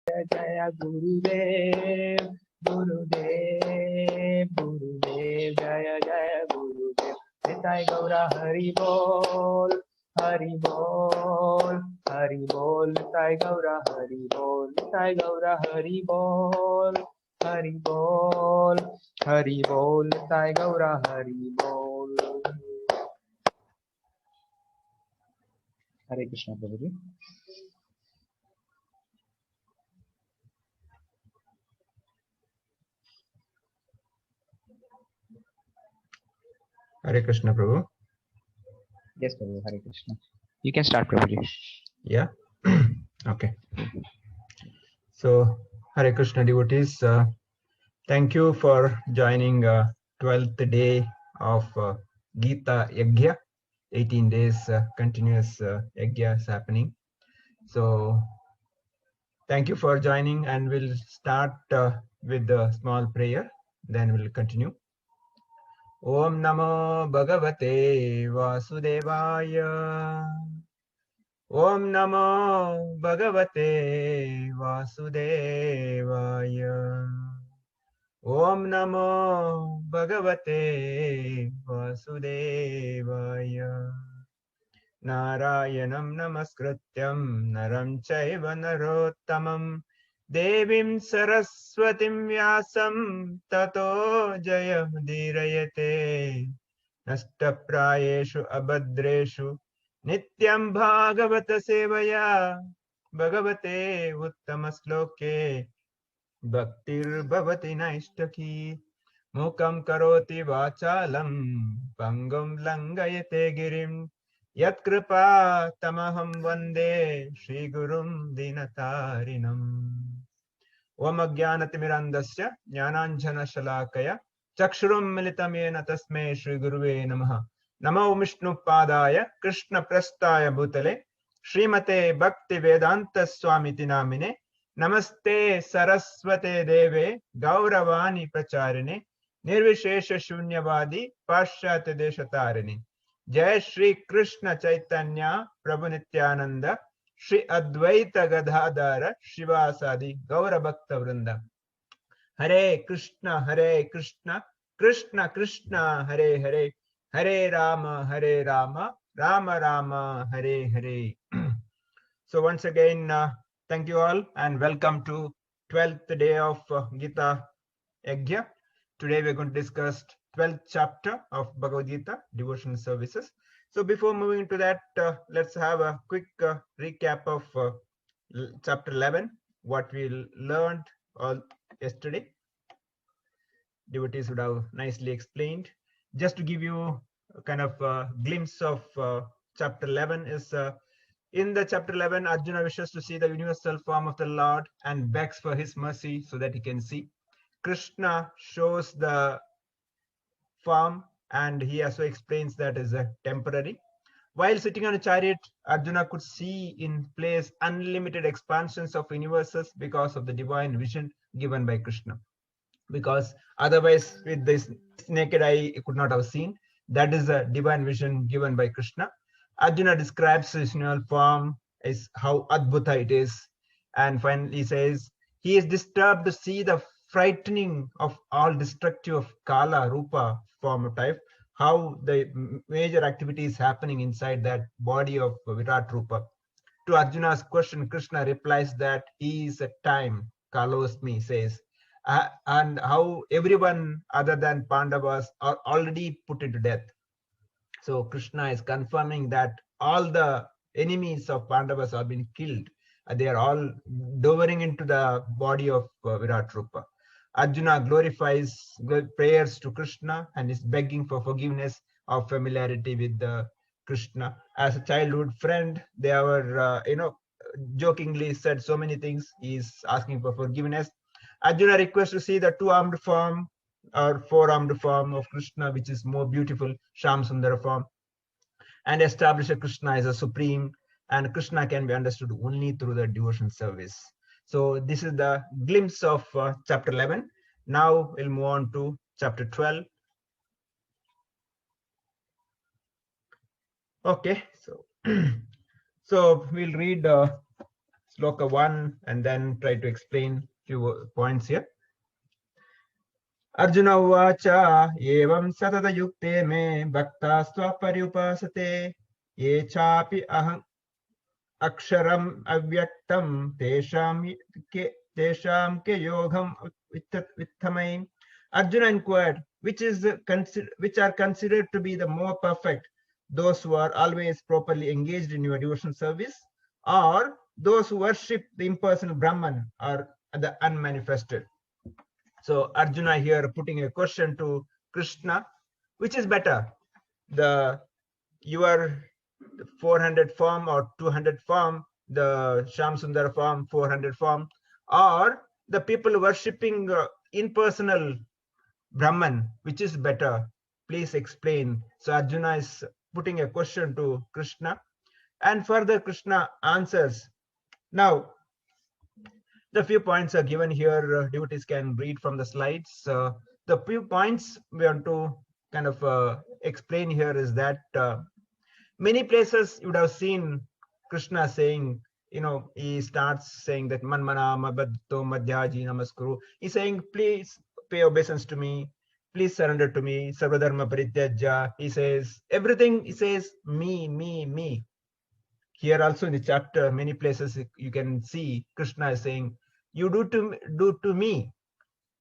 Jaya Gurudev, Gurudev, Gurudev, Jaya Jaya Gurudev. Nitai Gaura Hari Bol, Hari Bol, Hari Bol. Nitai Gaura Hari Bol, Nitai Gaura Hari Bol, Hari Bol, Hari Bol. Nitai Gaura Hari Bol. Hare Krishna, Prabhuji. Hare Krishna, Prabhu. Yes, Prabhu. Hare Krishna. You can start, Prabhuji. Yeah. Okay. So, Hare Krishna devotees, thank you for joining 12th day of Gita Yajna. 18 days continuous Yajna is happening. So, thank you for joining, and we'll start with the small prayer. Then we'll continue. Om Namo Bhagavate Vasudevaya. Om Namo Bhagavate Vasudevaya. Om Namo Bhagavate Vasudevaya. Narayanam Namaskrityam Naram Chaiva Narottamam Devim Saraswatim Vyasam Tato Jayamudhirayate Nashtaprayeshu Abhadreshu Nityam Bhagavata Sevaya Bhagavate Uttamasloke Bhaktir Bhavati Naishtaki Mukam Karoti Vachalam Pangam Langayate Girim Yat Kripa Tamaham Vande Shri Gurum Dinatarinam. Om Ajnanatimirandasya Jnananjana Shalakaya Chakshurum Militamena Tasme Shri Guruve Namaha. Namo Vishnu Padaya Krishna Prastaya Bhutale Srimate Bhakti Vedanta Swamiti Namine Namaste Saraswate Deve Gauravani Pracharine Nirvishesha Shunyavadi Pashyata Deshatarine. Jai Shri Krishna Chaitanya Prabhu Nityananda Shri Advaita Gadadhara Shivasadi Gaura Bhakta Vrinda. Hare Krishna, Krishna Krishna, Hare Hare, Hare Rama, Rama Rama, Hare Hare. So once again, thank you all and welcome to 12th day of Gita Yajna. Today we're going to discuss 12th chapter of Bhagavad Gita, devotional services. So before moving to that, let's have a quick recap of chapter 11, what we learned all yesterday. Devotees would have nicely explained. Just to give you a kind of glimpse of chapter 11 is in the chapter 11, Arjuna wishes to see the universal form of the Lord and begs for his mercy so that he can see. Krishna shows the form and he also explains that is a temporary. While sitting on a chariot, Arjuna could see in place unlimited expansions of universes because of the divine vision given by Krishna. Because otherwise with this naked eye he could not have seen. That is a divine vision given by Krishna. Arjuna describes his universal form as how Adbhuta it is, and finally says he is disturbed to see the frightening of all destructive of Kala, Rupa form type, how the major activity is happening inside that body of Virat Rupa. To Arjuna's question, Krishna replies that he is a time, Kalosmi says, and how everyone other than Pandavas are already put into death. So Krishna is confirming that all the enemies of Pandavas have been killed. They are all dovering into the body of Virat Rupa. Arjuna glorifies prayers to Krishna and is begging for forgiveness of familiarity with Krishna. As a childhood friend, they were, jokingly said so many things. He is asking for forgiveness. Arjuna requests to see the two-armed form or four-armed form of Krishna, which is more beautiful, Sham Sundara form, and establish Krishna as a supreme, and Krishna can be understood only through the devotion service. So this is the glimpse of chapter 11. Now we'll move on to chapter 12. Okay, so so we'll read sloka 1 and then try to explain few points here. Arjuna uvacha evam satata yukte me bhakta swaparyupasate ye chapi aham aksharam avyaktam tesham ke yogam vittamai. Arjuna inquired, which are considered to be the more perfect, those who are always properly engaged in your devotional service, or those who worship the impersonal Brahman or the unmanifested? So Arjuna here putting a question to Krishna, which is better, your 400 form or 200 form, the Sham Sundar form, 400 form, or the people worshipping impersonal Brahman, which is better? Please explain. So Arjuna is putting a question to Krishna, and further Krishna answers. Now, the few points are given here. Devotees can read from the slides. The few points we want to kind of explain here is that many places you would have seen Krishna saying, he starts saying that Manmana Mabadto Madhyaji Namaskuru. He's saying, please pay obeisance to me, please surrender to me, Sarvadharma Parityaja. He says everything, he says me. Here also in the chapter, many places you can see Krishna is saying, you do to me.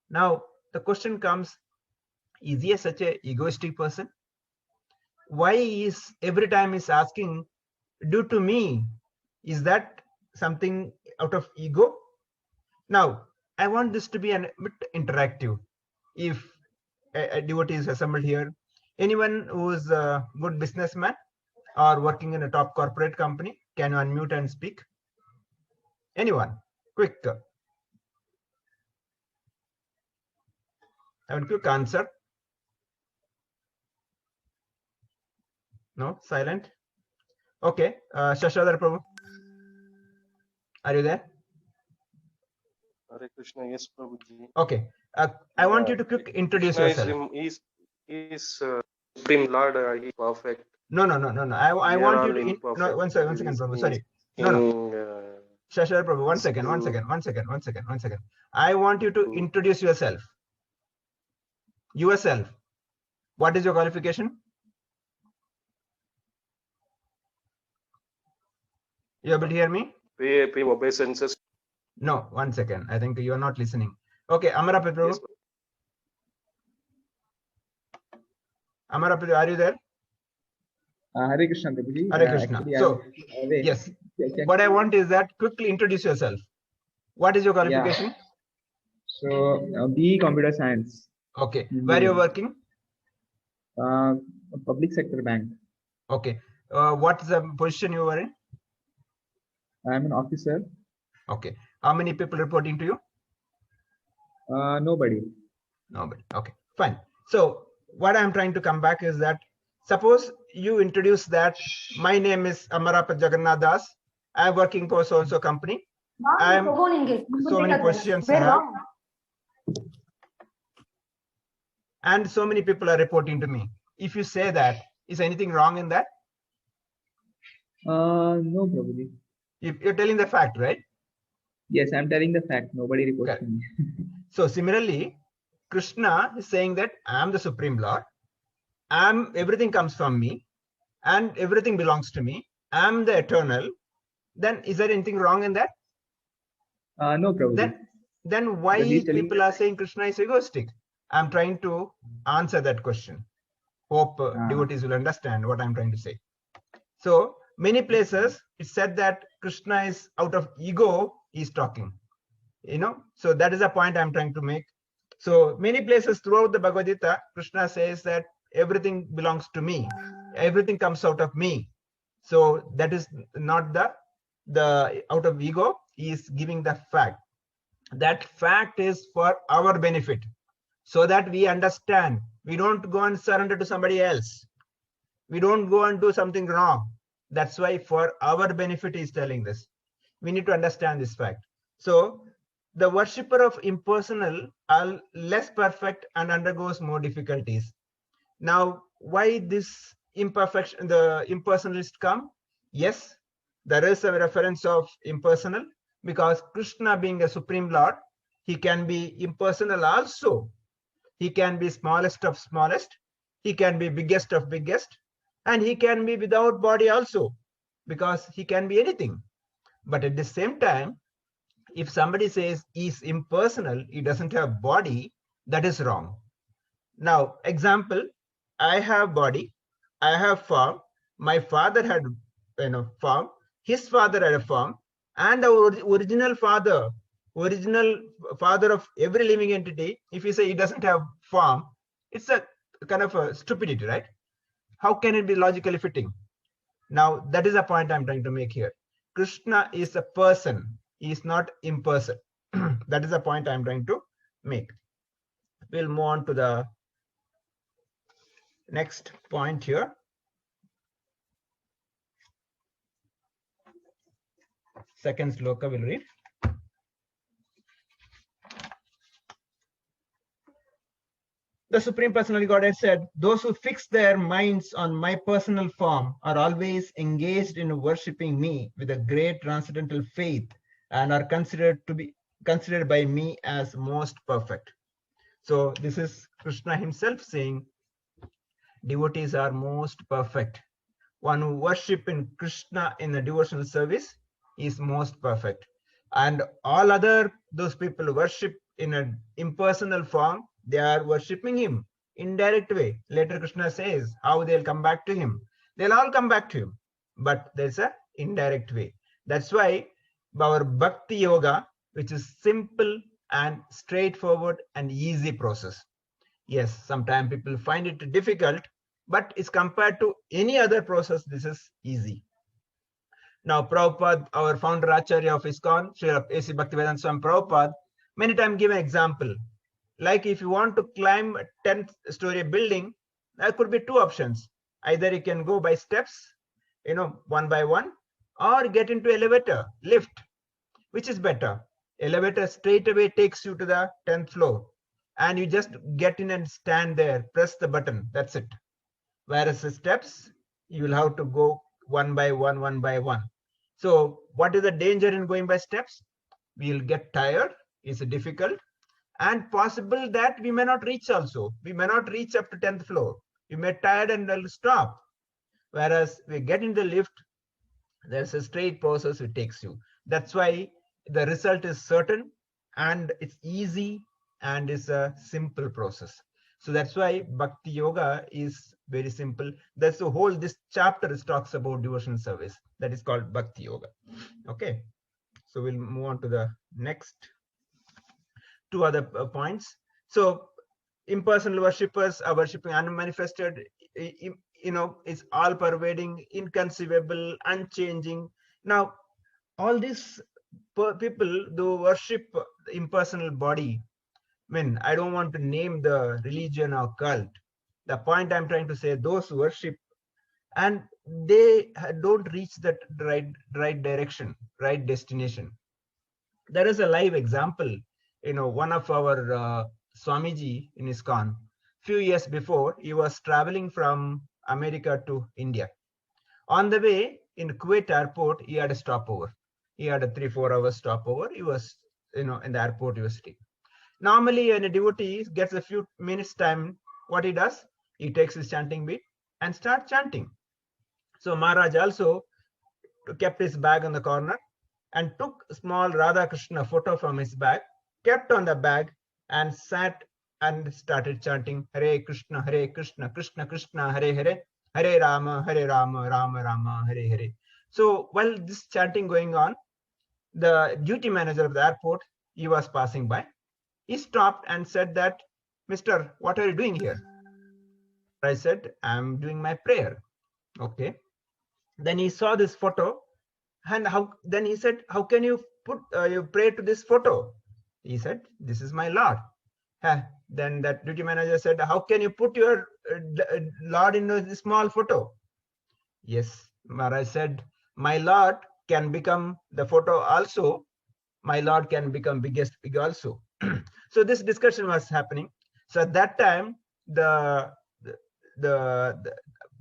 Now the question comes, is he such a egoistic person? Why is every time he's asking, do to me? Is that something out of ego? Now, I want this to be a bit interactive. If a devotee is assembled here, anyone who is a good businessman or working in a top corporate company, can you unmute and speak? Anyone? Quick. Have a quick answer. No? Silent? Okay. Shashadhar Prabhu, are you there? Hare Krishna, yes, Prabhuji. Okay. I want you to quick introduce yourself. He's Supreme Lord, he's perfect. No. I want you to no, one second, Prabhu. Sorry. No. Shashadhar Prabhu, one second. I want you to introduce yourself. What is your qualification? You able to hear me? Pay obeisances. No, one second. I think you are not listening. Okay, Amarapit Prabhu. Yes. Amarapit, are you there? Hare Krishna, Prabhuji. Hare Krishna. So, yes. What I want is that quickly introduce yourself. What is your qualification? Yeah. So, BE Computer Science. Okay. Where you are working? Public sector bank. Okay. What is the position you were in? I am an officer. Okay. How many people reporting to you? Nobody. Okay, fine. So what I'm trying to come back is that suppose you introduce that my name is Amarappa Jagannath Das. I'm working for so company. I'm so many questions I have, and so many people are reporting to me. If you say that, is anything wrong in that? No, Prabhuji. If you're telling the fact, right? Yes, I'm telling the fact. Nobody reports to me. So similarly, Krishna is saying that I am the Supreme Lord. Everything comes from me, and everything belongs to me. I am the eternal. Then is there anything wrong in that? No, Prabhuji. Then why people are saying Krishna is egoistic? I'm trying to answer that question. Hope devotees will understand what I'm trying to say. So many places it's said that Krishna is out of ego, he's talking. So that is the point I'm trying to make. So many places throughout the Bhagavad Gita, Krishna says that everything belongs to me. Everything comes out of me. So that is not the out of ego. He is giving the fact. That fact is for our benefit, so that we understand. We don't go and surrender to somebody else. We don't go and do something wrong. That's why for our benefit he is telling this. We need to understand this fact. So the worshipper of impersonal are less perfect and undergoes more difficulties. Now, why this imperfection, the impersonalist come? Yes, there is a reference of impersonal, because Krishna being a Supreme Lord, he can be impersonal also. He can be smallest of smallest, he can be biggest of biggest, and he can be without body also, because he can be anything. But at the same time, if somebody says he's impersonal, he doesn't have body, that is wrong. Now, example, I have body, I have form, my father had form, his father had a form, and our original father of every living entity, if you say he doesn't have form, it's a kind of a stupidity, right? How can it be logically fitting? Now, that is a point I'm trying to make here. Krishna is a person, he is not imperson. That is the point I'm trying to make. We'll move on to the next point here. Second sloka we'll read. The Supreme Personality Godhead said, those who fix their minds on my personal form are always engaged in worshipping me with a great transcendental faith and are considered by me as most perfect. So this is Krishna himself saying, devotees are most perfect. One who worship in Krishna in the devotional service is most perfect. And all other those people who worship in an impersonal form, they are worshipping him indirect way. Later Krishna says how they'll come back to him. They'll all come back to him, but there's a indirect way. That's why our bhakti yoga, which is simple and straightforward and easy process. Yes, sometimes people find it difficult, but it's compared to any other process, this is easy. Now, Prabhupada, our founder Acharya of ISKCON, Srila A.C. Bhaktivedanta Swami Prabhupada, many times give an example. Like if you want to climb a 10th story building, there could be two options. Either you can go by steps, one by one, or get into elevator, lift. Which is better? Elevator straight away takes you to the 10th floor, and you just get in and stand there, press the button, that's it. Whereas the steps, you will have to go one by one, one by one. So what is the danger in going by steps? We will get tired, it's difficult, and possible that we may not reach also. We may not reach up to 10th floor. We may tired and will stop. Whereas we get in the lift, there's a straight process it takes you. That's why the result is certain and it's easy and it's a simple process. So that's why Bhakti Yoga is very simple. That's the whole, this chapter talks about devotional service. That is called Bhakti Yoga. Okay. So we'll move on to the next two other points. So impersonal worshippers are worshipping unmanifested, it's all pervading, inconceivable, unchanging. Now, all these people do worship the impersonal body. I don't want to name the religion or cult. The point I'm trying to say, those who worship and they don't reach that right direction, right destination. There is a live example. One of our Swamiji in ISKCON, few years before, he was traveling from America to India. On the way in Kuwait airport, he had a stopover. He had a 3-4 hours stopover. He was, in the airport he was sitting. Normally, when a devotee gets a few minutes time, what he does? He takes his chanting beat and starts chanting. So Maharaj also kept his bag on the corner and took a small Radha Krishna photo from his bag, kept on the bag and sat and started chanting Hare Krishna, Krishna Krishna, Hare Hare, Hare Rama, Rama Rama, Hare Hare. So while this chanting going on, the duty manager of the airport, he was passing by. He stopped and said that, "Mister, what are you doing here?" I said, "I'm doing my prayer." Okay. Then he saw this photo, and then he said, "How can you put you pray to this photo?" He said, "This is my Lord." Then that duty manager said, "How can you put your Lord in a small photo?" Yes, Maharaj said, "My Lord can become the photo also. My Lord can become biggest big also." So this discussion was happening. So at that time, the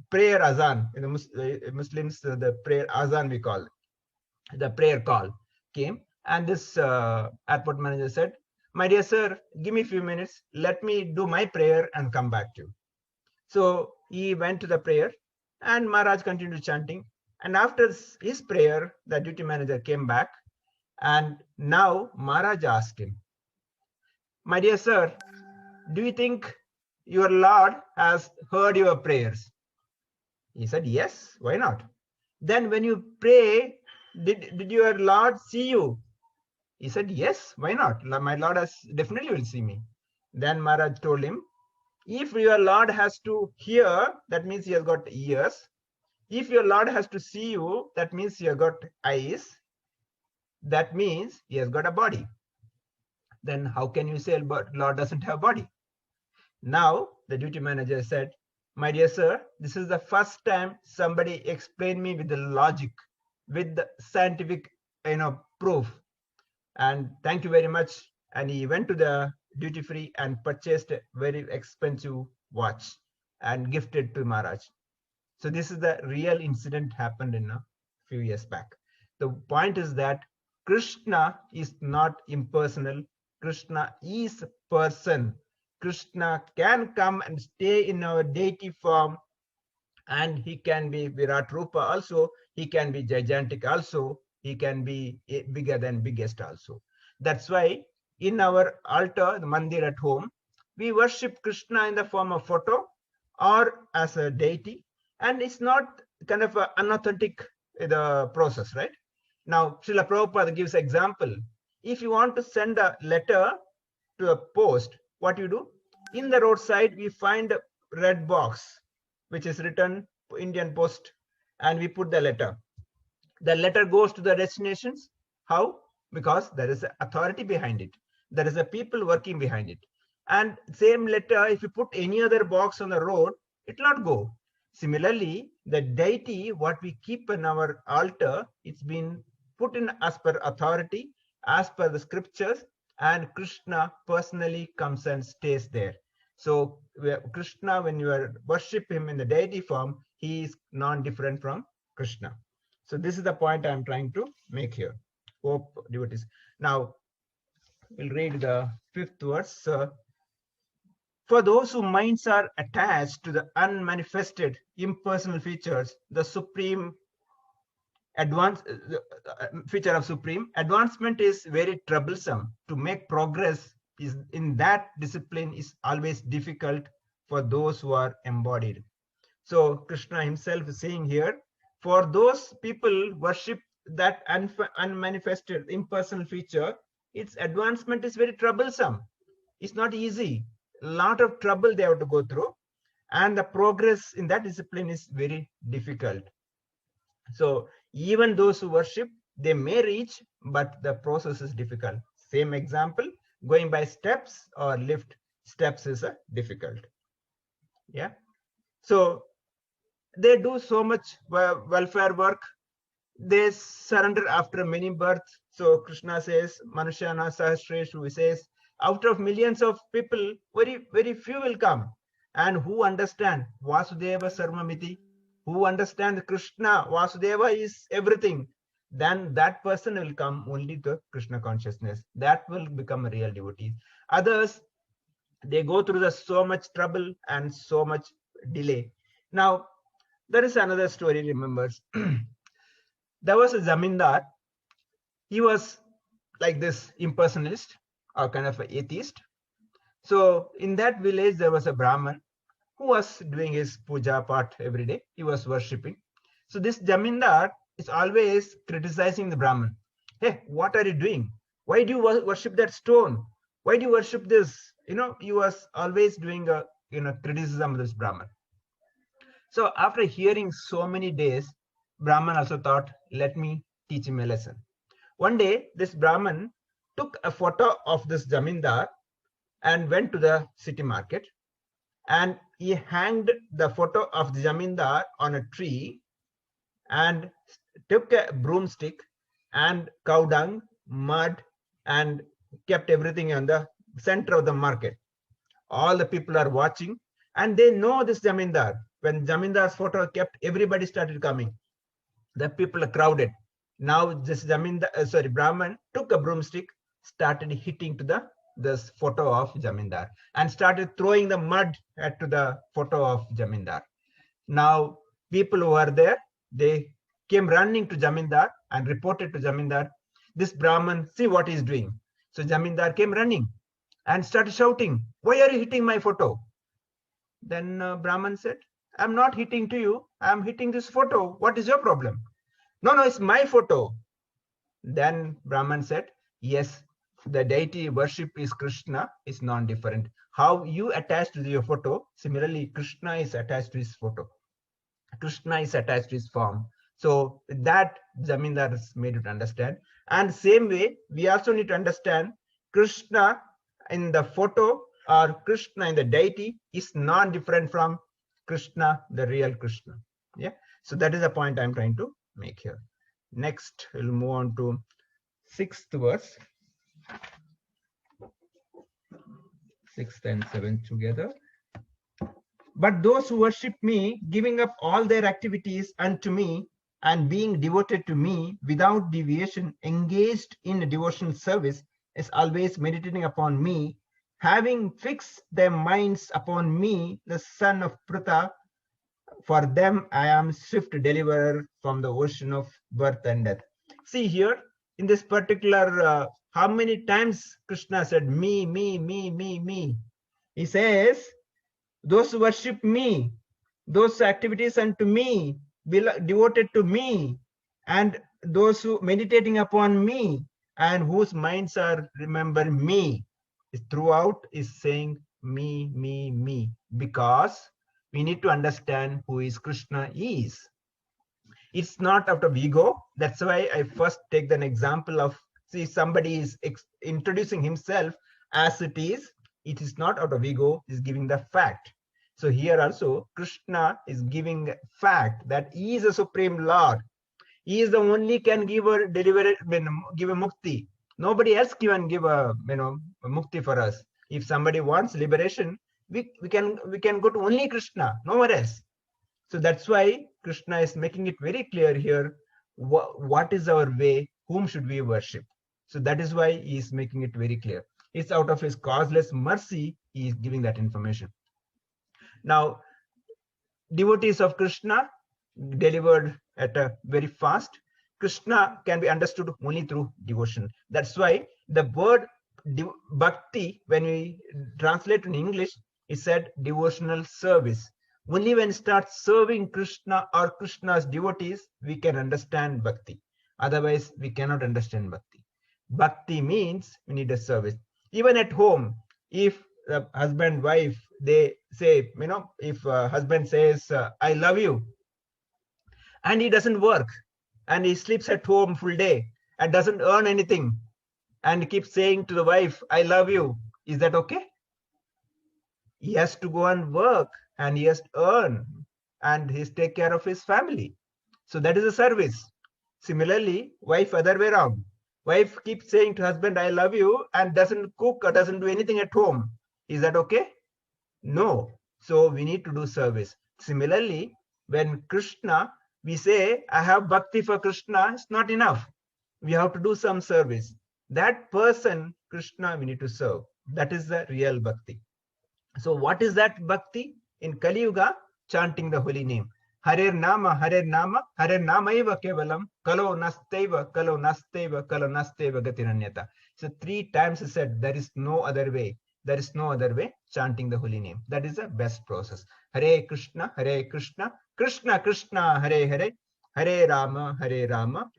prayer azan in the Muslims, the prayer azan we call it, the prayer call came, And this airport manager said, "My dear sir, give me a few minutes. Let me do my prayer and come back to you." So he went to the prayer, and Maharaj continued chanting. And after his prayer, the duty manager came back, and now Maharaj asked him, "My dear sir, do you think your Lord has heard your prayers?" He said, "Yes, why not?" "Then when you pray, did your Lord see you?" He said, "Yes, why not? My Lord has definitely will see me." Then Maharaj told him, "If your Lord has to hear, that means he has got ears. If your Lord has to see you, that means he has got eyes. That means he has got a body. Then how can you say Lord doesn't have a body?" Now the duty manager said, "My dear sir, this is the first time somebody explained me with the logic, with the scientific, proof. And thank you very much." And he went to the duty free and purchased a very expensive watch and gifted to Maharaj. So this is the real incident happened in a few years back. The point is that Krishna is not impersonal. Krishna is person. Krishna can come and stay in our deity form, and he can be Virat Rupa also. He can be gigantic also. He can be bigger than biggest also. That's why in our altar, the mandir at home, we worship Krishna in the form of photo or as a deity, and it's not kind of an unauthentic the process, right? Now, Srila Prabhupada gives example. If you want to send a letter to a post, what you do? In the roadside, we find a red box, which is written Indian Post, and we put the letter. The letter goes to the destinations. How? Because there is an authority behind it. There is a people working behind it. And same letter, if you put any other box on the road, it will not go. Similarly, the deity, what we keep in our altar, it's been put in as per authority, as per the scriptures, and Krishna personally comes and stays there. So Krishna, when you worship him in the deity form, he is non-different from Krishna. So this is the point I'm trying to make here. Hope devotees. Now we'll read the 5th verse. For those whose minds are attached to the unmanifested impersonal features, the supreme feature of supreme advancement is very troublesome. To make progress is in that discipline is always difficult for those who are embodied. So Krishna himself is saying here, for those people worship that unmanifested impersonal feature, its advancement is very troublesome. It's not easy. A lot of trouble they have to go through, and the progress in that discipline is very difficult. So even those who worship, they may reach, but the process is difficult. Same example, going by steps or lift steps is difficult. Yeah. So they do so much welfare work. They surrender after many births. So Krishna says, Manushana Sahasreshu, he says, out of millions of people, very few will come. And who understand Vasudeva Sarvamiti, who understand Krishna, Vasudeva is everything, then that person will come only to Krishna consciousness. That will become a real devotee. Others, they go through so much trouble and so much delay. Now, there is another story, remembers. There was a zamindar. He was like this impersonalist or kind of an atheist. So in that village, there was a Brahman who was doing his puja part every day. He was worshipping. So this zamindar is always criticizing the Brahman. Hey, what are you doing? Why do you worship that stone? Why do you worship this? He was always doing a criticism of this Brahman. So after hearing so many days, Brahman also thought, let me teach him a lesson. One day, this Brahman took a photo of this zamindar and went to the city market, and he hanged the photo of the zamindar on a tree and took a broomstick and cow dung, mud, and kept everything on the center of the market. All the people are watching, and they know this zamindar. When zamindar's photo kept, everybody started coming. The people are crowded. Now this Zamindar, Brahman took a broomstick, started hitting to this photo of Zamindar and started throwing the mud to the photo of Zamindar. Now people who were there, they came running to Zamindar and reported to Zamindar, this Brahman, see what he's doing. So Zamindar came running and started shouting, why are you hitting my photo? Then Brahman said, I'm not hitting to you, I'm hitting this photo. What is your problem? No, it's my photo. Then Brahman said, yes, the deity worship is Krishna, is non-different. How you attach to your photo, similarly, Krishna is attached to his photo. Krishna is attached to his form. So that Zamindar is made it understand. And same way, we also need to understand Krishna in the photo or Krishna in the deity is non-different from Krishna, the real Krishna. Yeah. So that is the point I'm trying to make here. Next, we'll move on to 6th verse. 6th and 7th together. But those who worship me, giving up all their activities unto me and being devoted to me without deviation, engaged in a devotional service, is always meditating upon me, having fixed their minds upon me, the son of Pruta, for them I am swift deliverer from the ocean of birth and death. See here, in this particular, how many times Krishna said, me, me, me, me, me. He says, those who worship me, those activities unto me, devoted to me, and those who meditating upon me, and whose minds are remember me, throughout is saying me, me, me, because we need to understand who is Krishna is. It's not out of ego. That's why I first take an example of, see, somebody is introducing himself as it is. It is not out of ego, is giving the fact. So here also Krishna is giving fact that he is a supreme Lord. He is the only can give a deliver, give a mukti. Nobody else can give a a mukti for us. If somebody wants liberation, we can go to only Krishna, nowhere else. So that's why Krishna is making it very clear here. What is our way? Whom should we worship? So that is why he is making it very clear. It's out of his causeless mercy he is giving that information. Now, devotees of Krishna delivered at a very fast. Krishna can be understood only through devotion. That's why the word bhakti, when we translate in English, it said devotional service. Only when we start serving Krishna or Krishna's devotees, we can understand bhakti. Otherwise, we cannot understand bhakti. Bhakti means we need a service. Even at home, if husband, wife, they say, if husband says, I love you, and he doesn't work, and he sleeps at home full day and doesn't earn anything, and keeps saying to the wife, I love you, is that okay? He has to go and work, and he has to earn, and he has to take care of his family. So that is a service. Similarly, wife, other way around. Wife keeps saying to husband, I love you, and doesn't cook or doesn't do anything at home. Is that okay? No. So we need to do service. Similarly, when Krishna, we say, I have bhakti for Krishna, it's not enough. We have to do some service. That person, Krishna, we need to serve. That is the real bhakti. So what is that bhakti? In Kali Yuga, chanting the holy name. Hare Nama, Hare Nama, Hare Namaiva Kevalam, Kalo Nasteva, Kalo Nasteva, Kalo Nasteva Gatiranyata. So 3 times he said, there is no other way. There is no other way, chanting the holy name. That is the best process. Hare Krishna, Krishna Krishna, Hare Hare, Hare Rama,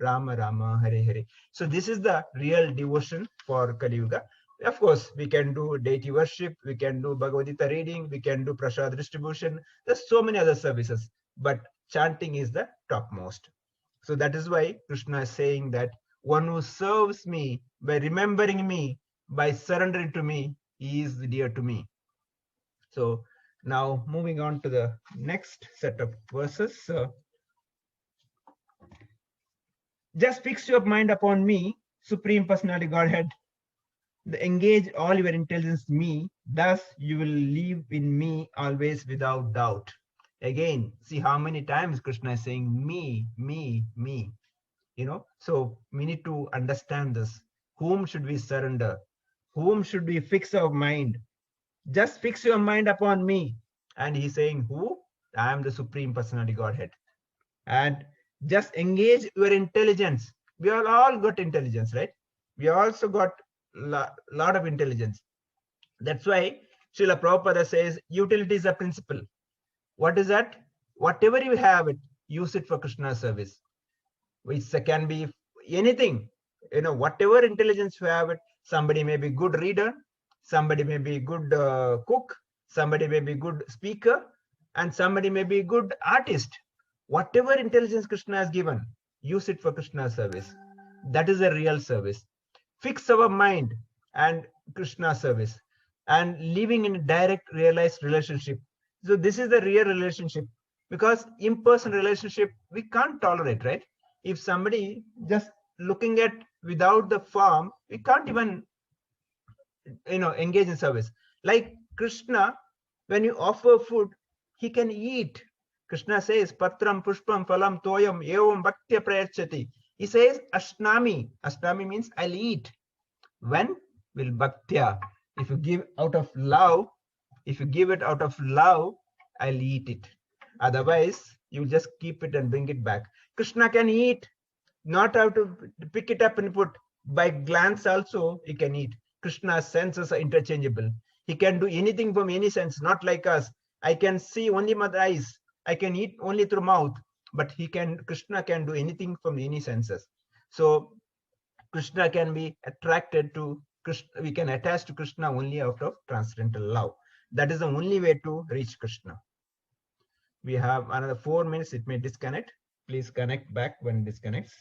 Rama Rama, Hare Hare. So this is the real devotion for Kali Yuga. Of course, we can do deity worship, we can do Bhagavad Gita reading, we can do prasad distribution. There's so many other services, but chanting is the topmost. So that is why Krishna is saying that one who serves me by remembering me, by surrendering to me, he is dear to me. So now moving on to the next set of verses. Just fix your mind upon me, Supreme Personality Godhead. Engage all your intelligence in me, thus you will live in me always without doubt. Again, see how many times Krishna is saying me, me, me. So we need to understand this. Whom should we surrender? Whom should we fix our mind? Just fix your mind upon me. And he's saying, who? I am the Supreme Personality Godhead. And just engage your intelligence. We all got intelligence, right? We also got lot of intelligence. That's why Srila Prabhupada says utility is a principle. What is that? Whatever you have, use it for Krishna's service. Which can be anything. Whatever intelligence you have, somebody may be good reader, somebody may be good cook, somebody may be good speaker, and somebody may be good artist. Whatever intelligence Krishna has given, use it for Krishna's service. That is a real service. Fix our mind and Krishna's service, and living in a direct realized relationship. So this is the real relationship, because in-person relationship we can't tolerate, right? If somebody just looking at without the form, we can't even engage in service. Like Krishna, when you offer food, he can eat. Krishna says, Patram Pushpam Phalam Toyam Evam Bhaktya Prayachati. He says, Ashnami. Ashnami means I'll eat. When? Will Bhaktya. If you give out of love, I'll eat it. Otherwise, you just keep it and bring it back. Krishna can eat, not have to pick it up and put. By glance also, he can eat. Krishna's senses are interchangeable. He can do anything from any sense, not like us. I can see only with eyes. I can eat only through mouth. But Krishna can do anything from any senses. So Krishna can be attracted to Krishna. We can attach to Krishna only out of transcendental love. That is the only way to reach Krishna. We have another 4 minutes. It may disconnect. Please connect back when it disconnects.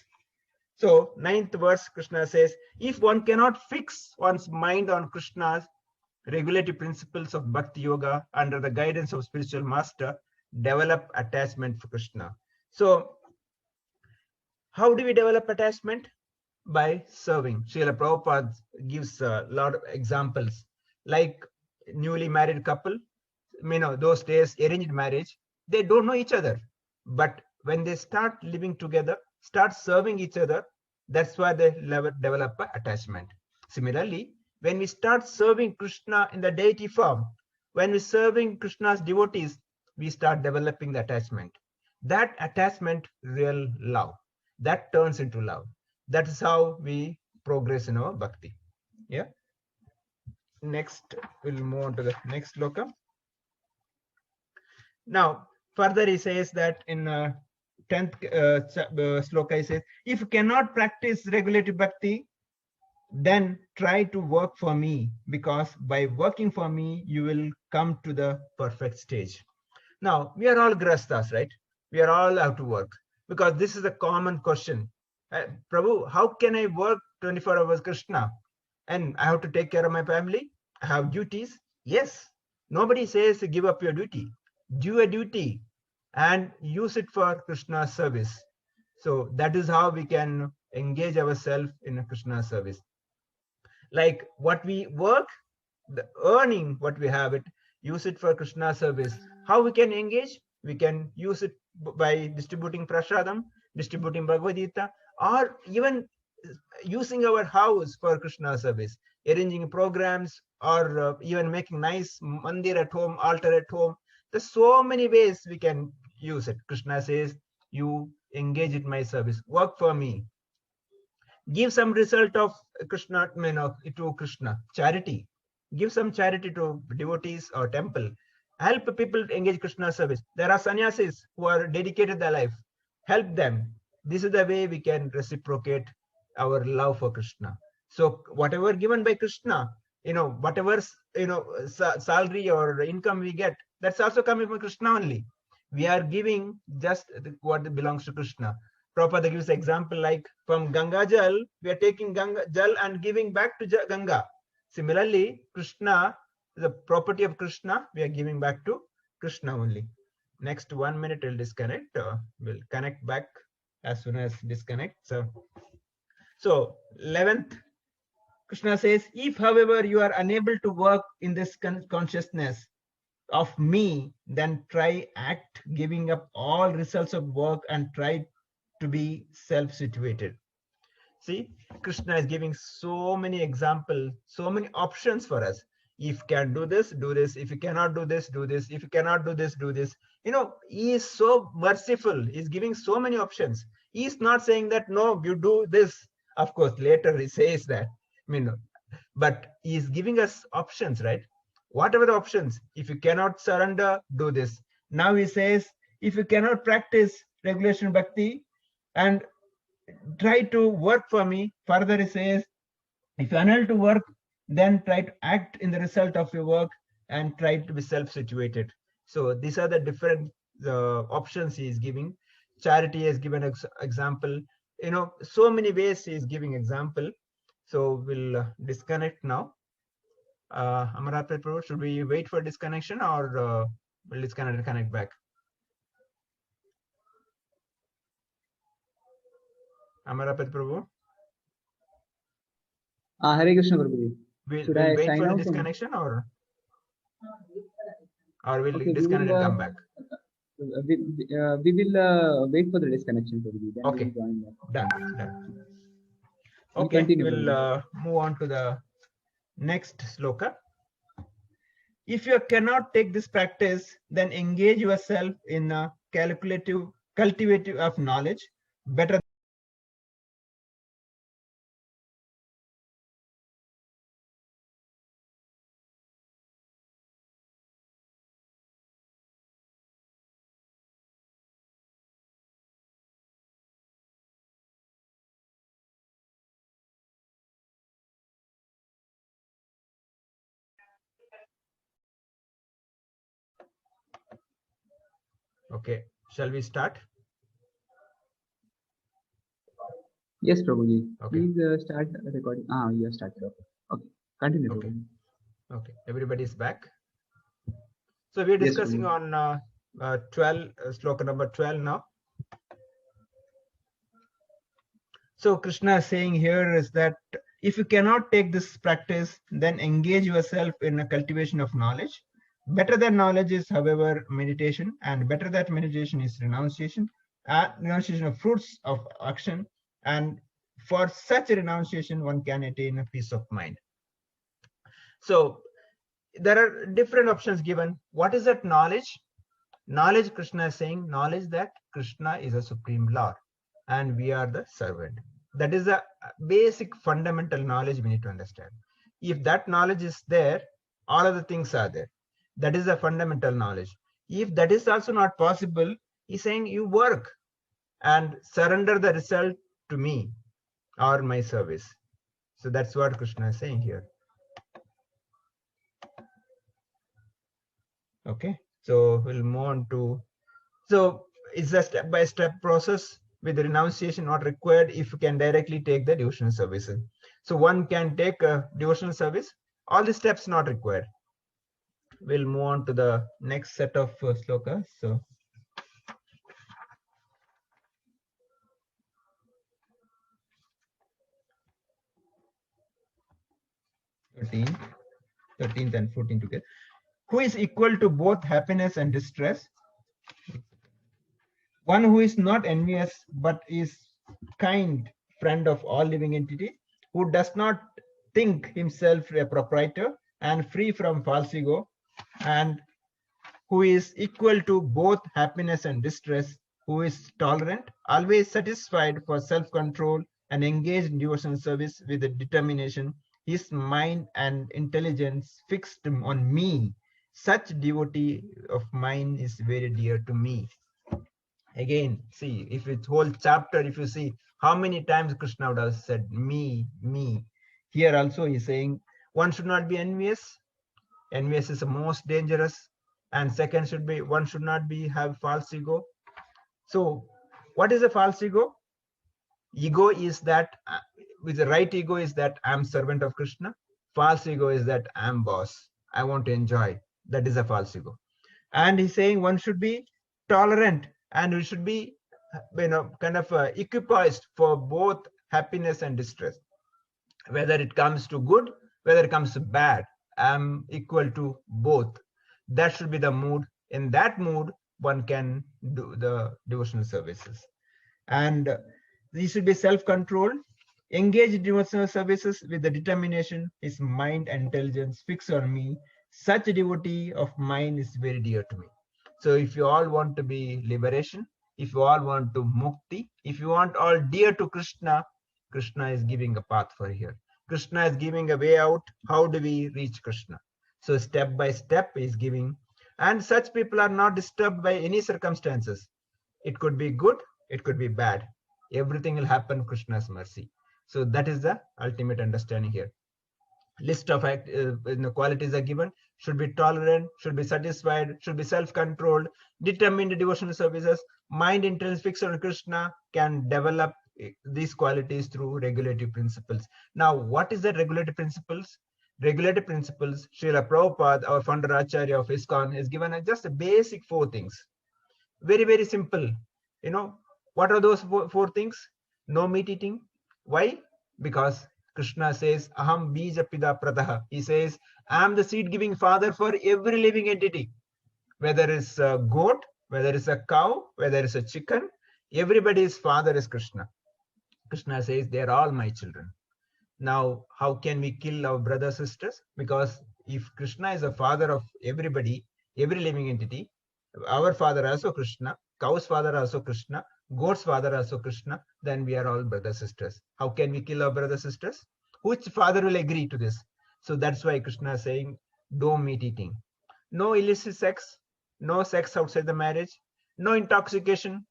So 9th verse, Krishna says, if one cannot fix one's mind on Krishna's regulative principles of Bhakti Yoga under the guidance of spiritual master, develop attachment for Krishna. So how do we develop attachment? By serving. Srila Prabhupada gives a lot of examples, like newly married couple, those days, arranged marriage, they don't know each other. But when they start living together, start serving each other, that's why they develop attachment. Similarly, when we start serving Krishna in the deity form, when we're serving Krishna's devotees, we start developing the attachment. That attachment, real love, that turns into love. That is how we progress in our bhakti. Yeah. Next, we'll move on to the next sloka. Now, further he says that in 10th sloka, he says, if you cannot practice regulative bhakti, then try to work for me, because by working for me, you will come to the perfect stage. Now, we are all grastas, right? We are all have to work, because this is a common question. Prabhu, how can I work 24 hours Krishna? And I have to take care of my family? I have duties? Yes. Nobody says give up your duty. Do a duty and use it for Krishna's service. So that is how we can engage ourselves in a Krishna service. Like what we work, the earning, what we have it, use it for Krishna service. How we can engage? We can use it by distributing prasadam, distributing Bhagavad Gita, or even using our house for Krishna service, arranging programs, or even making nice mandir at home, altar at home. There's so many ways we can use it. Krishna says, you engage in my service, work for me. Give some result of Krishna, to Krishna, charity. Give some charity to devotees or temple. Help people engage Krishna service. There are sannyasis who are dedicated their life. Help them. This is the way we can reciprocate our love for Krishna. So whatever given by Krishna, whatever salary or income we get, that's also coming from Krishna only. We are giving just what belongs to Krishna. Prabhupada gives example like from Ganga Jal, we are taking Ganga Jal and giving back to Ganga. Similarly, Krishna, the property of Krishna, we are giving back to Krishna only. Next 1 minute will disconnect. We'll connect back as soon as disconnect. So 11th, Krishna says, if however you are unable to work in this consciousness of me, then try act giving up all results of work and try to be self-situated. See, Krishna is giving so many examples, so many options for us. If you can do this, do this. If you cannot do this, do this. If you cannot do this, do this. He is so merciful. He's giving so many options. He's not saying that, no, you do this. Of course, later he says that. But he is giving us options, right? Whatever the options, if you cannot surrender, do this. Now he says, if you cannot practice regulation bhakti and try to work for me, further he says, if you're unable to work, then try to act in the result of your work and try to be self-situated. So these are the different options he is giving. Charity has given example. So many ways he is giving example. So we'll disconnect now. Amarapet Prabhu, should we wait for disconnection or will disconnect and connect back? Amarapet Prabhu? Hare Krishna Prabhuji. We'll wait for the disconnection or we'll Okay, disconnect and come back? We will wait for the disconnection Prabhuji. Then Okay, we will join back. done. Okay, we'll move on to the next sloka. If you cannot take this practice, then engage yourself in a cultivative of knowledge. Better. Okay, shall we start? Yes, Prabhuji. Okay. Please start recording. You have started. Okay. Continue. Okay. Prabhuji. Okay, everybody is back. So we're discussing on 12, sloka number 12 now. So Krishna is saying here is that if you cannot take this practice, then engage yourself in a cultivation of knowledge. Better than knowledge is, however, meditation, and better than meditation is renunciation of fruits of action. And for such a renunciation, one can attain a peace of mind. So there are different options given. What is that knowledge? Knowledge, Krishna is saying, knowledge that Krishna is a supreme Lord and we are the servant. That is a basic fundamental knowledge we need to understand. If that knowledge is there, all of the things are there. That is a fundamental knowledge. If that is also not possible, he's saying you work and surrender the result to me or my service. So that's what Krishna is saying here. Okay, so we'll move on to, so it's a step-by-step process with the renunciation not required if you can directly take the devotional services. So one can take a devotional service, all the steps not required. We'll move on to the next set of slokas. So thirteenth and 14th together. Who is equal to both happiness and distress? One who is not envious, but is kind friend of all living entities, who does not think himself a proprietor and free from false ego, and who is equal to both happiness and distress, who is tolerant, always satisfied for self-control, and engaged in devotional service with a determination, his mind and intelligence fixed on me. Such devotee of mine is very dear to me. Again, see, if it's whole chapter, if you see how many times Krishna would have said me, me. Here also he's saying one should not be envious. Envious is the most dangerous. And second should be, one should not be have false ego. So what is a false ego? Ego is that, with the right ego is that I'm servant of Krishna. False ego is that I'm boss. I want to enjoy. That is a false ego. And he's saying one should be tolerant and we should be, kind of equipoised for both happiness and distress. Whether it comes to good, whether it comes to bad, I'm equal to both. That should be the mood. In that mood, one can do the devotional services. And he should be self-controlled, engage in devotional services with the determination, his mind and intelligence fixed on me. Such a devotee of mine is very dear to me. So if you all want to be liberation, if you all want to mukti, if you want all dear to Krishna, Krishna is giving a path for here. Krishna is giving a way out. How do we reach Krishna? So step by step is giving. And such people are not disturbed by any circumstances. It could be good, it could be bad. Everything will happen Krishna's mercy. So that is the ultimate understanding here. List of qualities are given. Should be tolerant, should be satisfied, should be self-controlled, determined in devotional services, mind intelligence fixed on Krishna, can develop these qualities through regulative principles. Now, what is the regulative principles? Regulative principles, Srila Prabhupada, our founder Acharya of ISKCON, has given us just a basic 4 things. Very, very simple. What are those 4 things? No meat eating. Why? Because Krishna says, Aham bija pida prataha. He says, I am the seed giving father for every living entity. Whether it's a goat, whether it's a cow, whether it's a chicken, everybody's father is Krishna. Krishna says, they are all my children. Now, how can we kill our brothers, sisters? Because if Krishna is the father of everybody, every living entity, our father also Krishna, cow's father also Krishna, goat's father also Krishna, then we are all brothers, sisters. How can we kill our brothers, sisters? Which father will agree to this? So that's why Krishna is saying, no meat eating, no illicit sex, no sex outside the marriage, no intoxication,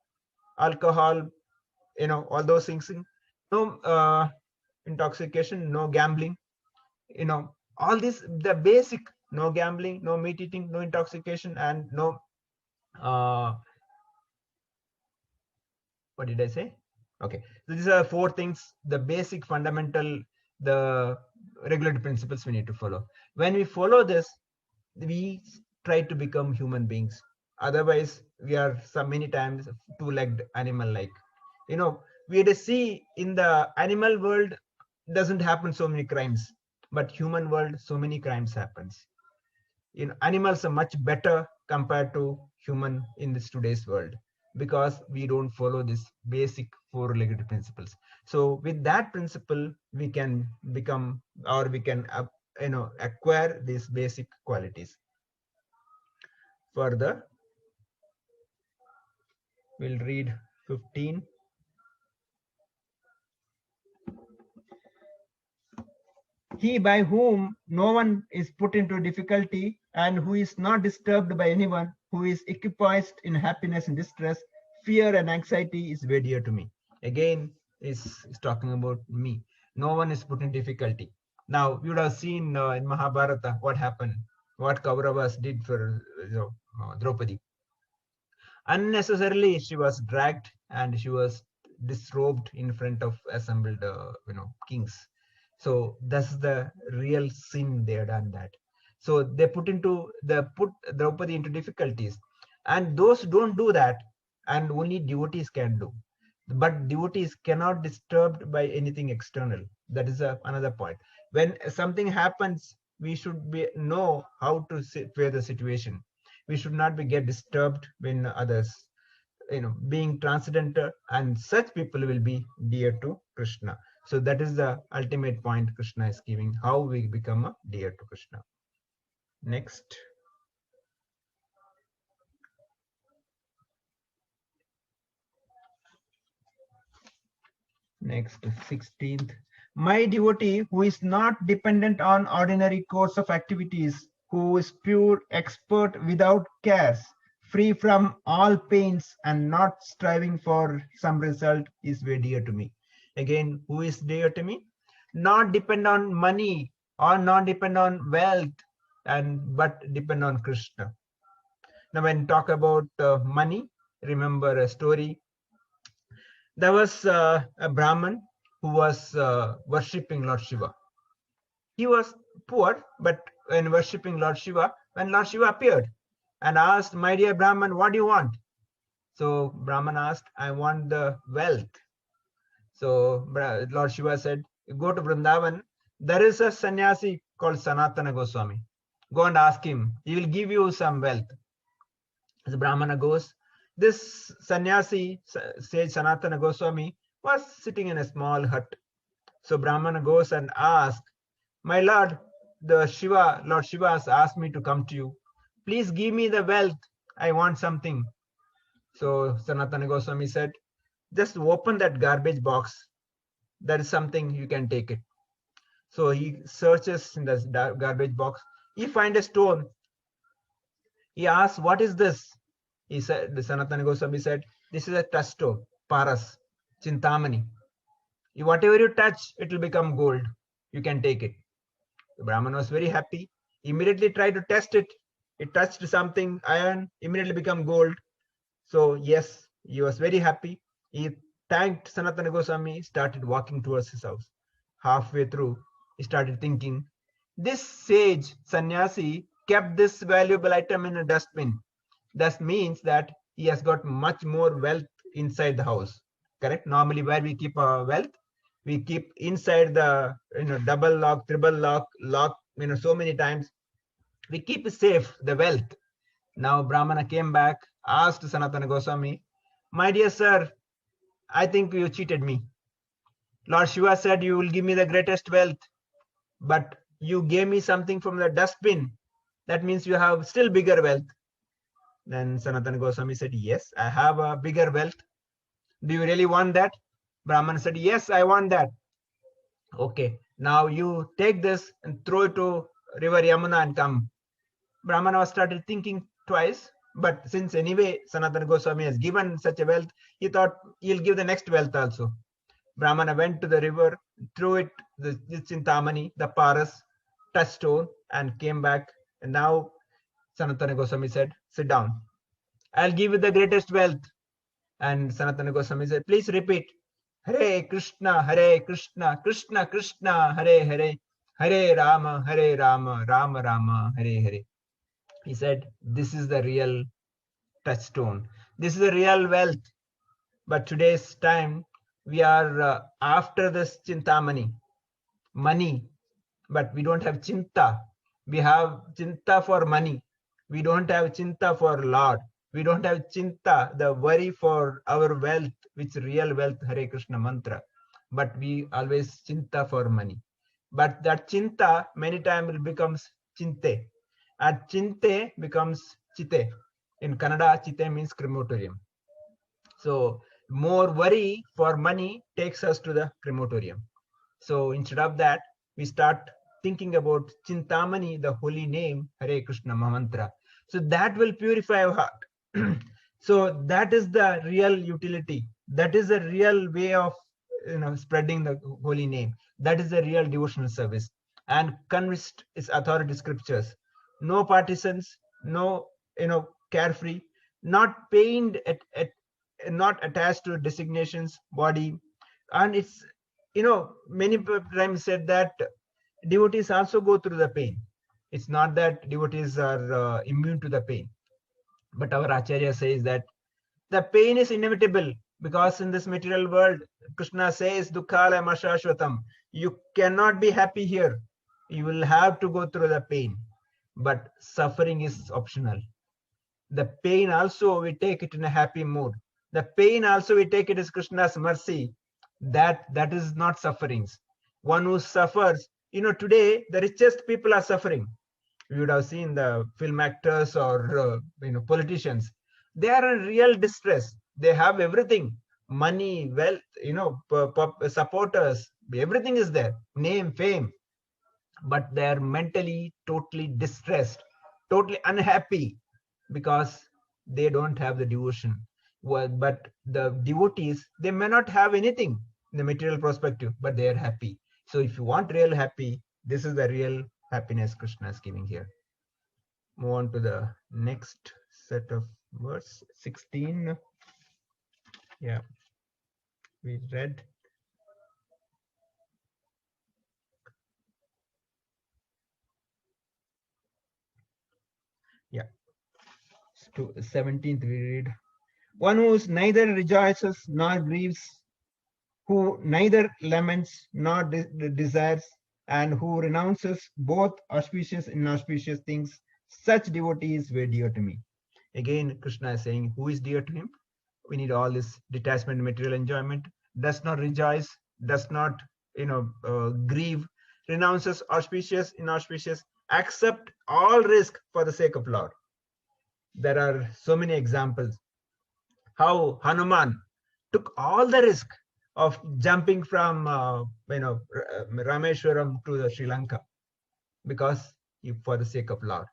alcohol, all those things, no intoxication, no gambling, all this, the basic, no gambling, no meat eating, no intoxication, and no what did I say? Okay, so these are 4 things, the basic fundamental, the regulative principles we need to follow. When we follow this, we try to become human beings. Otherwise, we are many times 2-legged animal like. We had to see in the animal world doesn't happen so many crimes, but human world, so many crimes happens. Animals are much better compared to human in this today's world, because we don't follow this basic 4 regulative principles. So with that principle, we can become, or we can acquire these basic qualities. Further, we'll read 15. He by whom no one is put into difficulty, and who is not disturbed by anyone, who is equipoised in happiness and distress, fear and anxiety, is very dear to me. Again, is talking about me. No one is put in difficulty. Now, you would have seen in Mahabharata what happened, what Kauravas did for Draupadi. Unnecessarily, she was dragged and she was disrobed in front of assembled kings. So that's the real sin they had done that. So they put Draupadi into difficulties, and those who don't do that, and only devotees can do. But devotees cannot disturbed by anything external. That is another point. When something happens, we should know how to face the situation. We should not get disturbed when others, being transcendental, and such people will be dear to Krishna. So that is the ultimate point Krishna is giving, how we become dear to Krishna. Next. Next, 16th. My devotee, who is not dependent on ordinary course of activities, who is pure, expert, without cares, free from all pains, and not striving for some result, is very dear to me. Again, who is dear to me? Not depend on money, or not depend on wealth, but depend on Krishna. Now, when talk about money, remember a story. There was a Brahman who was worshipping Lord Shiva. He was poor, but when worshipping Lord Shiva, when Lord Shiva appeared and asked, my dear Brahman, what do you want? So Brahman asked, I want the wealth. So Lord Shiva said, go to Vrindavan. There is a sannyasi called Sanatana Goswami. Go and ask him. He will give you some wealth. The Brahmana goes. This sannyasi, sage Sanatana Goswami, was sitting in a small hut. So Brahmana goes and asks, my lord, Lord Shiva has asked me to come to you. Please give me the wealth. I want something. So Sanatana Goswami said, just open that garbage box. That is something, you can take it. So he searches in the garbage box. He finds a stone. He asks, what is this? He said, the Sanatana Goswami said, this is a touch stone, paras, chintamani. Whatever you touch, it will become gold. You can take it. The Brahman was very happy. He immediately tried to test it. It touched something, iron, immediately become gold. So yes, he was very happy. He thanked Sanatana Goswami, started walking towards his house. Halfway through, he started thinking, this sage sannyasi kept this valuable item in a dustbin. That means that he has got much more wealth inside the house. Correct? Normally, where we keep our wealth, we keep inside the double lock, triple lock, so many times. We keep it safe, the wealth. Now Brahmana came back, asked Sanatana Goswami, my dear sir, I think you cheated me. Lord Shiva said you will give me the greatest wealth, but you gave me something from the dustbin. That means you have still bigger wealth. Then Sanatana Goswami said, yes, I have a bigger wealth. Do you really want that? Brahmana said, yes, I want that. Okay, now you take this and throw it to river Yamuna and come. Brahmana started thinking twice, but since anyway Sanatana Goswami has given such a wealth, he thought he'll give the next wealth also. Brahmana went to the river, threw it, the Chintamani, the Paras, touchstone, and came back. And now Sanatana Goswami said, sit down. I'll give you the greatest wealth. And Sanatana Goswami said, please repeat. Hare Krishna, Krishna Krishna, Hare Hare, Hare Rama, Rama Rama, Hare Hare. He said, this is the real touchstone. This is the real wealth. But today's time, we are after this chintamani, money, but we don't have chinta. We have chinta for money. We don't have chinta for Lord. We don't have chinta, the worry for our wealth, which real wealth, Hare Krishna mantra. But we always chinta for money. But that chinta many times becomes chinte. And chinte becomes chite. In Kannada, chite means crematorium. So more worry for money takes us to the crematorium. So instead of that, we start thinking about Chintamani, the holy name, Hare Krishna mantra. So that will purify our heart. So that is the real utility. That is the real way of spreading the holy name. That is the real devotional service. And convinced is authority scriptures. No partisans, no carefree, not pained not attached to designations, body. And it's many times said that devotees also go through the pain. It's not that devotees are immune to the pain, but our Acharya says that the pain is inevitable, because in this material world, Krishna says, Dukkhala Mashashvatam. You cannot be happy here. You will have to go through the pain, but suffering is optional. The pain also, we take it in a happy mood. The pain also, we take it as Krishna's mercy. That is not sufferings. One who suffers, today the richest people are suffering. You would have seen the film actors or politicians. They are in real distress. They have everything, money, wealth, supporters, everything is there, name, fame, but they are mentally totally distressed, totally unhappy, because they don't have the devotion. Well, but the devotees, they may not have anything in the material perspective, but they are happy. So if you want real happy, this is the real happiness Krishna is giving here. Move on to the next set of verse 16. Yeah, we read. Yeah, to 17th we read. One who neither rejoices nor grieves, who neither laments nor desires, and who renounces both auspicious and inauspicious things, such devotees were dear to me. Again, Krishna is saying, who is dear to him? We need all this detachment, material enjoyment, does not rejoice, does not, grieve, renounces auspicious, inauspicious, accept all risk for the sake of Lord. There are so many examples how Hanuman took all the risk of jumping from Rameshwaram to the Sri Lanka because for the sake of Lord.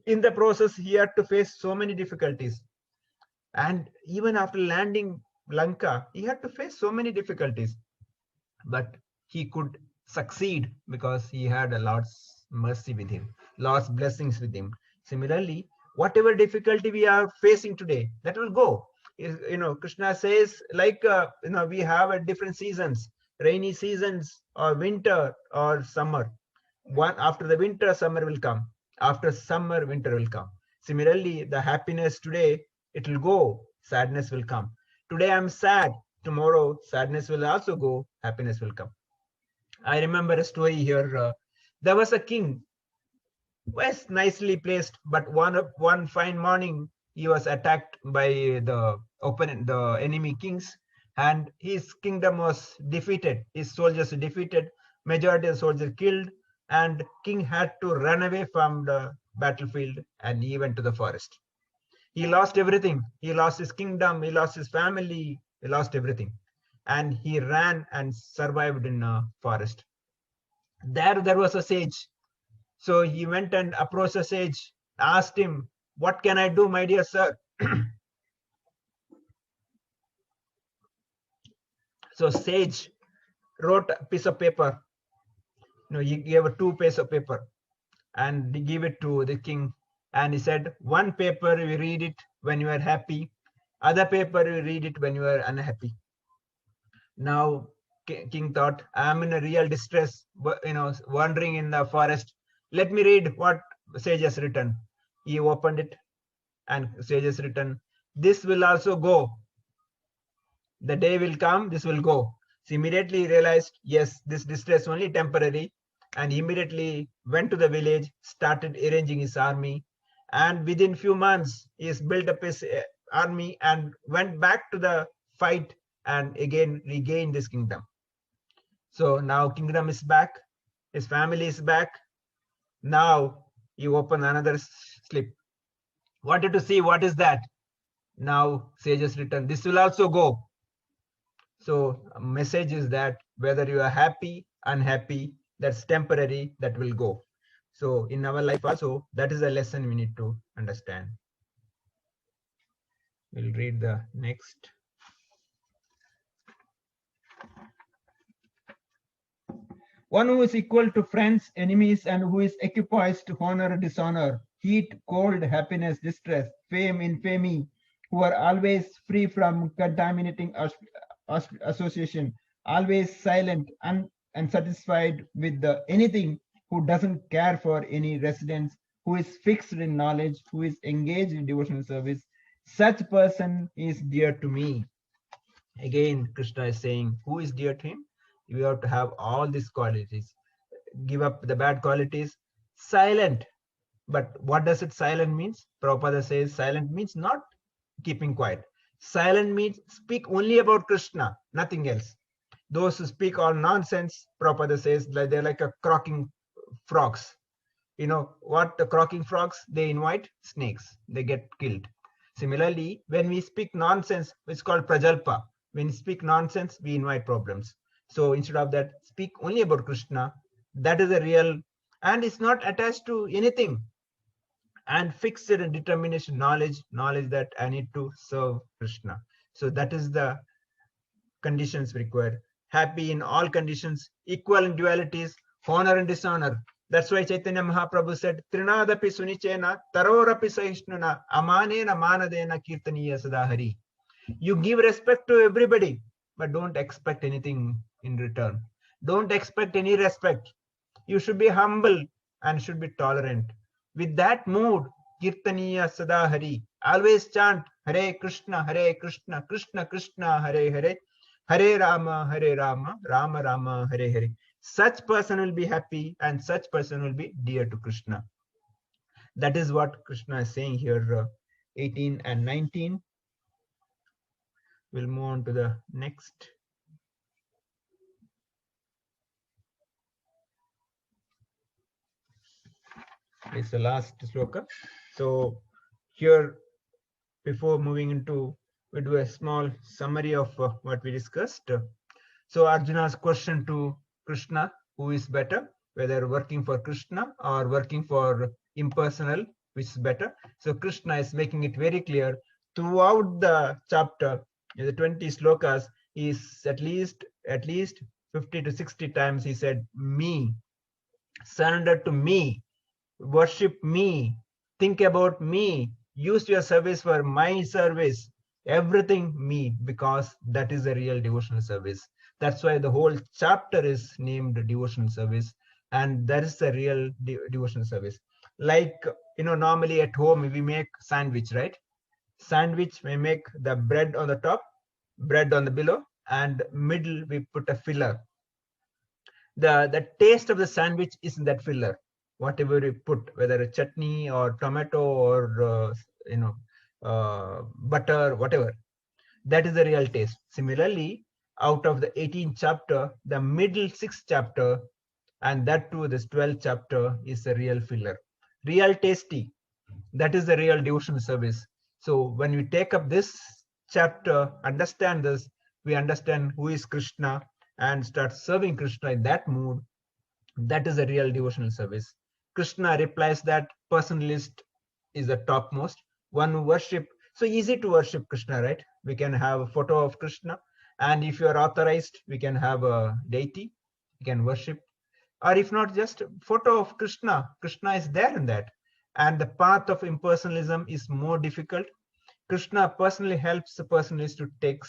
In the process, he had to face so many difficulties, and even after landing Lanka, he had to face so many difficulties, but he could succeed because he had a Lord's mercy with him, Lord's blessings with him. Similarly, whatever difficulty we are facing today, that will go. Krishna says, like we have at different seasons, rainy seasons or winter or summer. One after the winter, summer will come. After summer, winter will come. Similarly, the happiness today, it will go, sadness will come. Today I'm sad, tomorrow sadness will also go, happiness will come. I remember a story here. There was a king, was nicely placed, but one fine morning he was attacked by the enemy kings, and his kingdom was defeated. His soldiers defeated, majority of soldiers killed, and king had to run away from the battlefield, and he went to the forest. He lost everything. He lost his kingdom, he lost his family, he lost everything, and he ran and survived in a forest. There was a sage. So he went and approached the sage, asked him, what can I do, my dear sir? So sage wrote a piece of paper. He gave a 2 pieces of paper and he gave it to the king. And he said, one paper you read it when you are happy, other paper you read it when you are unhappy. Now king thought, I am in a real distress, wandering in the forest. Let me read what sage has written. He opened it and sage has written, this will also go. The day will come, this will go. So immediately he realized, yes, this distress only temporary, and he immediately went to the village, started arranging his army, and within few months he has built up his army and went back to the fight and again regained this kingdom. So now kingdom is back, his family is back. Now you open another slip. Wanted to see what is that. Now sage has written, this will also go. So message is that whether you are happy, unhappy, that's temporary, that will go. So in our life also, that is a lesson we need to understand. We'll read the next. One who is equal to friends, enemies, and who is equipoised to honor, dishonor, heat, cold, happiness, distress, fame, infamy, who are always free from contaminating association, always silent, unsatisfied with anything, who doesn't care for any residence, who is fixed in knowledge, who is engaged in devotional service, such person is dear to me. Again, Krishna is saying, who is dear to him? We have to have all these qualities. Give up the bad qualities. Silent. But what does it silent means? Prabhupada says silent means not keeping quiet. Silent means speak only about Krishna, nothing else. Those who speak all nonsense, Prabhupada says, they're like a croaking frogs. You know what the croaking frogs? They invite snakes. They get killed. Similarly, when we speak nonsense, it's called prajalpa. When we speak nonsense, we invite problems. So instead of that, speak only about Krishna. That is the real, and it's not attached to anything. And fixed and determination, knowledge that I need to serve Krishna. So that is the conditions required. Happy in all conditions, equal in dualities, honor and dishonor. That's why Chaitanya Mahaprabhu said, Trinadapi sunichena, tarorapi sahishnuna, amanena manadena kirtaniya sadahari. You give respect to everybody, but don't expect anything in return. Don't expect any respect. You should be humble and should be tolerant. With that mood, kirtaniya sadahari. Always chant Hare Krishna, Krishna Krishna, Hare Hare, Hare Rama, Rama Rama, Hare Hare. Such person will be happy and such person will be dear to Krishna. That is what Krishna is saying here, 18 and 19. We'll move on to the next. It's the last sloka. So here, before moving into, we do a small summary of what we discussed. So Arjuna's question to Krishna, who is better, whether working for Krishna or working for impersonal, which is better. So Krishna is making it very clear throughout the chapter, in the 20 slokas, is at least 50 to 60 times he said, me, surrender to me, worship me, think about me, use your service for my service, everything me, because that is the real devotional service. That's why the whole chapter is named devotional service, and that is the real devotional service. Like, normally at home we make sandwich, right? Sandwich, we make the bread on the top, bread on the below, and middle we put a filler. The taste of the sandwich is in that filler, whatever you put, whether a chutney or tomato or butter, whatever, that is the real taste. Similarly, out of the 18th chapter, the middle 6th chapter, and that too this 12th chapter, is the real filler, real tasty. That is the real devotional service. So when we take up this chapter, understand this, we understand who is Krishna and start serving Krishna in that mood. That is a real devotional service. Krishna replies that personalist is the topmost, one who worship. So easy to worship Krishna, right? We can have a photo of Krishna, and if you are authorized, we can have a deity, we can worship. Or if not, just photo of Krishna, Krishna is there in that. And the path of impersonalism is more difficult. Krishna personally helps the personalist to take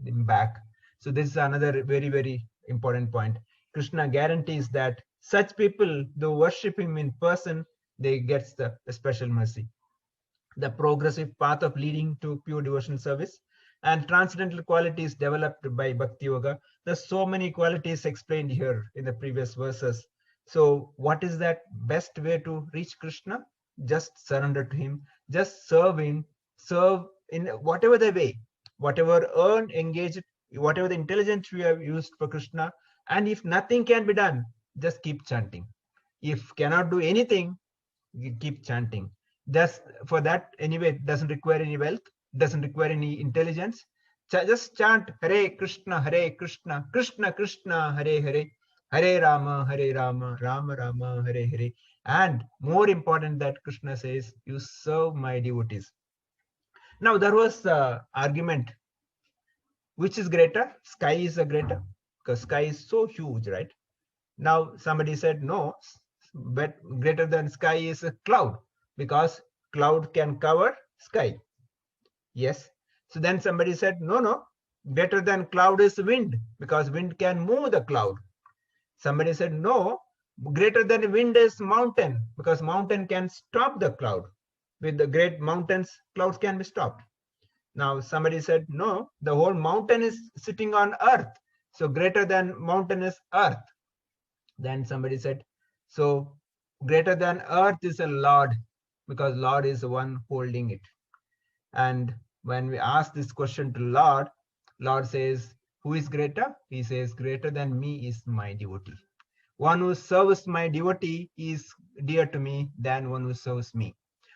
him back. So this is another very, very important point. Krishna guarantees that such people, though worship him in person, they get the special mercy. The progressive path of leading to pure devotional service and transcendental qualities developed by Bhakti Yoga. There's so many qualities explained here in the previous verses. So what is that best way to reach Krishna? Just surrender to him, just serve him, serve in whatever the way, whatever earned, engaged, whatever the intelligence we have used for Krishna. And if nothing can be done, just keep chanting. If cannot do anything, keep chanting. That's for that anyway, it doesn't require any wealth, doesn't require any intelligence. Just chant Hare Krishna, Krishna Krishna, Hare Hare, Hare Rama, Rama Rama, Hare Hare. And more important, that Krishna says, you serve my devotees. Now there was argument, which is greater? Sky is a greater, because sky is so huge, right? Now somebody said, no, but greater than sky is a cloud, because cloud can cover sky. Yes. So then somebody said, no, greater than cloud is wind, because wind can move the cloud. Somebody said, no, greater than wind is mountain, because mountain can stop the cloud. With the great mountains, clouds can be stopped. Now somebody said, no, the whole mountain is sitting on earth, so greater than mountain is earth. Then somebody said, so greater than earth is a Lord, because Lord is the one holding it. And when we ask this question to Lord, Lord says, who is greater? He says, greater than me is my devotee. One who serves my devotee is dear to me than one who serves me.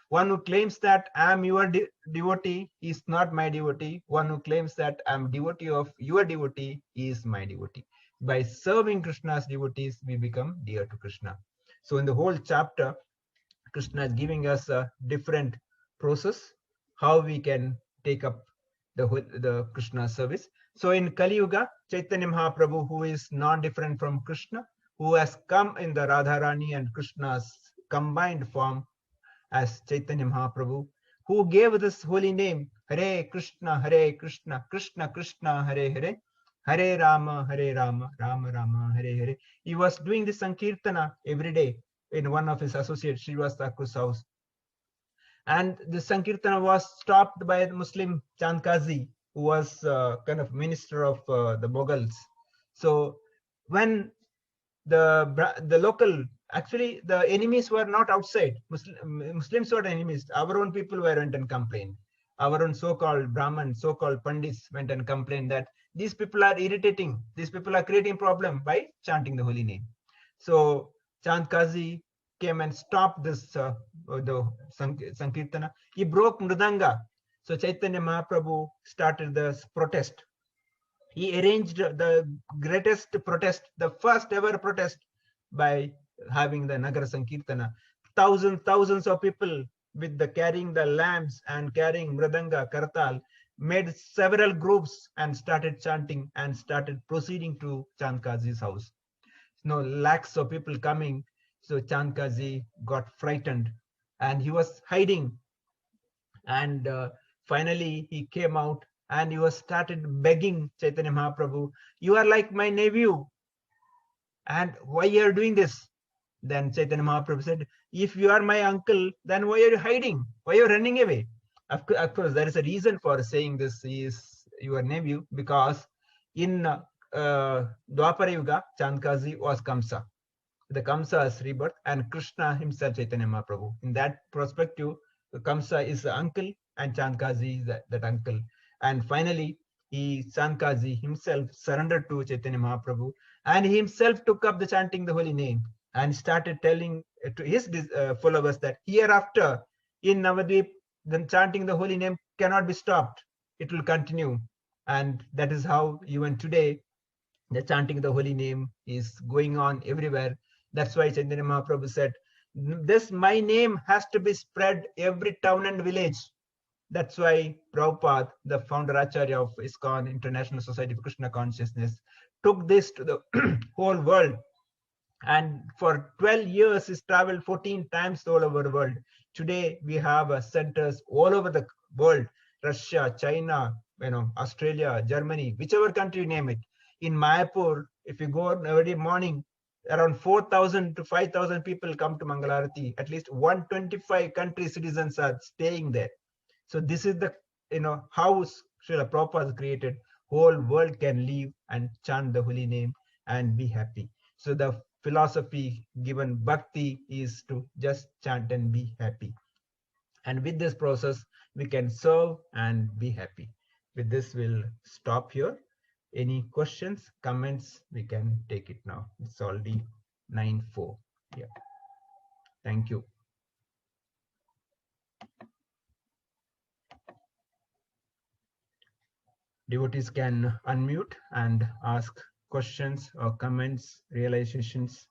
One who claims that I am your devotee is not my devotee. One who claims that I am devotee of your devotee is my devotee. By serving Krishna's devotees, we become dear to Krishna. So in the whole chapter, Krishna is giving us a different process, how we can take up the Krishna service. So in Kali Yuga, Chaitanya Mahaprabhu, who is non-different from Krishna, who has come in the Radharani and Krishna's combined form as Chaitanya Mahaprabhu, who gave this holy name, Hare Krishna, Krishna Krishna, Hare Hare, Hare Rama, Rama Rama, Hare Hare. He was doing the Sankirtana every day in one of his associates, Srivas Thakur's house. And the Sankirtana was stopped by the Muslim Chandkazi, who was kind of minister of the Mughals. So when the local actually the enemies were not outside. Muslims were the enemies. Our own people went and complained. Our own so-called Brahmins, so-called Pandits went and complained that these people are irritating. These people are creating problem by chanting the holy name. So Chand Kazi came and stopped this the Sankirtana. He broke Mridanga. So Chaitanya Mahaprabhu started this protest. He arranged the greatest protest, the first ever protest, by having the Nagara Sankirtana. Thousands of people with the carrying the lamps and carrying Mridanga, Kartal, made several groups and started chanting and started proceeding to Chandkazi's house. Lakhs of people coming. So Chandkazi got frightened and he was hiding. And finally he came out and he was started begging Chaitanya Mahaprabhu, you are like my nephew, and why you are doing this? Then Chaitanya Mahaprabhu said, if you are my uncle, then why are you hiding? Why are you running away? Of course, there is a reason for saying this. He is your nephew, because in Dwapara Yuga, Chandkazi was Kamsa. The Kamsa's rebirth, and Krishna himself, Chaitanya Mahaprabhu. In that perspective, Kamsa is the uncle and Chandkazi is that uncle. And finally, Chandkazi himself surrendered to Chaitanya Mahaprabhu, and he himself took up the chanting the holy name and started telling to his followers that hereafter in Navadvip, the chanting the holy name cannot be stopped. It will continue. And that is how even today, the chanting the holy name is going on everywhere. That's why Chaitanya Mahaprabhu said, this my name has to be spread every town and village. That's why Prabhupada, the founder Acharya of ISKCON, International Society for Krishna Consciousness, took this to the whole world. And for 12 years, he's traveled 14 times all over the world. Today, we have centers all over the world, Russia, China, Australia, Germany, whichever country you name it. In Mayapur, if you go every morning, around 4,000 to 5,000 people come to Mangalarati. At least 125 country citizens are staying there. So this is the how Srila Prabhupada created. Whole world can live and chant the holy name and be happy. So the philosophy given bhakti is to just chant and be happy. And with this process, we can serve and be happy. With this, we'll stop here. Any questions, comments, we can take it now. It's already 9:04. Yeah. Thank you. Devotees can unmute and ask questions or comments, realizations.